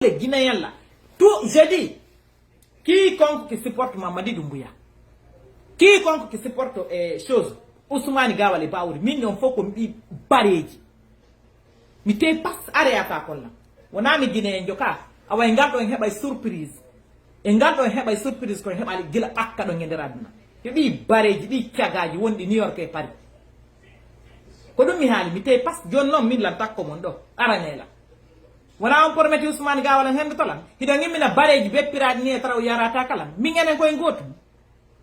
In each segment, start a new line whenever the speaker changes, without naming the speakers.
les Guinéens là, tout, j'ai dit, quiconque qui supporte Mamadi Doumbouya, quiconque qui supporte chose, Ousmane Gawale Baouri, mignon faut qu'on dit baréji. Mi te passe arrêt à ta colla. On a mis Guinéen Joka, awa engato en heba surprise. Engato en heba surprise ko heba gila akka do ngende raduna. Yo bi baréji bi tiagaji wondi New York e Paris. Ko dum mi haali mi te passe jonno min lan takko mon do aranela. Wana on pormeti Ousmane Gawale hen tolan. Hido ngimina baréji be pirade ni taraw yarata kala. Mi ngenen ko en gotum.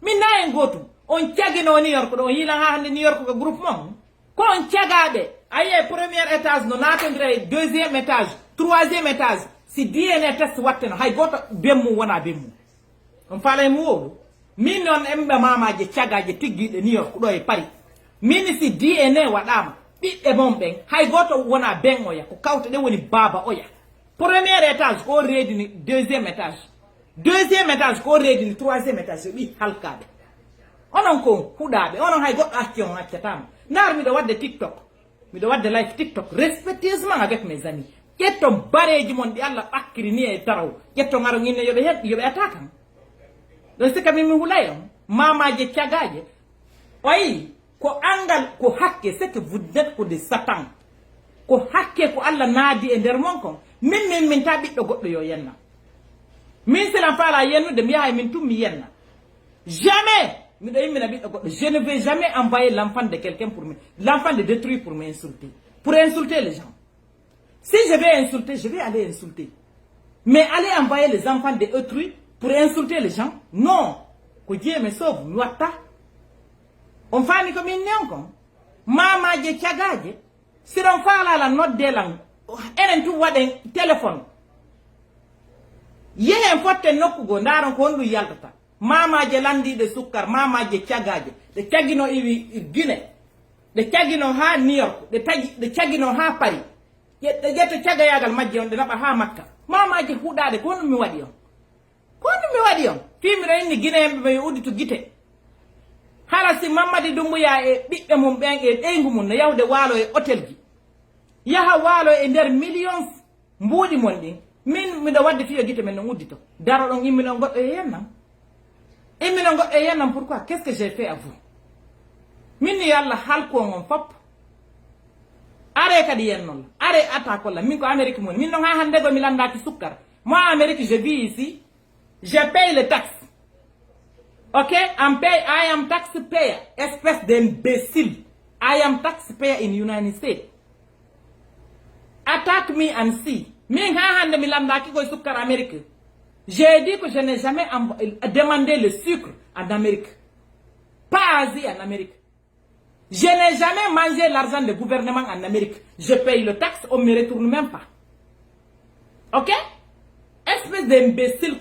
Min na en gotum. On tiagino New York do yila ha hande New York ko groupe mom. Ko on tiagabe aye premier étage no natendre deuxième étage troisième étage si DNA test watteno hay goto bemmu wona bemmu on falay mu wodu min non embe mamaje tiagaje tiggiide New York do e Paris min si DNA wadama bibbe mom ben hay goto wona ben oya ko kawte de woni baba oya premier étage ko redini deuxième étage ko redini troisième étage bi halkabe onon ko hudabe onon hay goto accion accatama nar mi do wadde TikTok mi do wadde live TikTok respectueusement avec mes amis ketto bareji mon di Allah akiri ni e taraw ketto ngaro nginne yobe atakam do sika mi hulayo mamaje tiagaje oyi ko angal ko hakke c'est que vous êtes ko de Satan ko hakke ko Allah naadi e der mon kon min ta biddo goddo yo yenna min selam fala yennu de mi hay min tummi yenna jamais je ne vais jamais envoyer l'enfant de quelqu'un pour me... L'enfant de détruire pour m'insulter. Pour insulter les gens. Si je vais insulter, je vais aller insulter. Mais aller envoyer les enfants de autrui pour insulter les gens, non. Que Dieu me sauve. On fait ni comme une néon. Maman je tiagaje. Si on fait la note de langue, elle tout voit un téléphone. Yé un pote nokugo ndaron ko ndu yaltata. Mama je landi de sukkar, mama je tiagaje. De tiagino iwi Guinée. De tiagino ha New York. De tiagino ha Paris. Yete tiaga yagal majje on de naba ha Makka. Mama je hudade ko mi wadi on. Ko mi wadi on. Fimi reni Guinée be udi to gite. Hala si Mamadi Doumbouya e bibbe mum ben e dengu mun no yawde walo e hotel ji. Yaha walo e der millions mbudi mon din. Min mi do wadde fiyo gite men no uddito. Daro don yimmi non goddo e yennam. Et maintenant, pourquoi? Qu'est-ce que j'ai fait à vous? Min yalla halko ngon fop. Are kadi yennon. Are atakolla. Min ko Amérique mon. Min non ha hande go mi landaki sukkar. Moi Amérique je vis ici. Je paye les taxes. OK? I am taxpayer. Espèce d'imbécile. I am taxpayer in United States. Attack me and see. Min ha hande mi landaki go sukkar Amérique. J'ai dit que je n'ai jamais demandé le sucre en Amérique. Pas Asie en Amérique. Je n'ai jamais mangé l'argent du gouvernement en Amérique. Je paye le taxe, on ne me retourne même pas. OK? Espèce d'imbécile.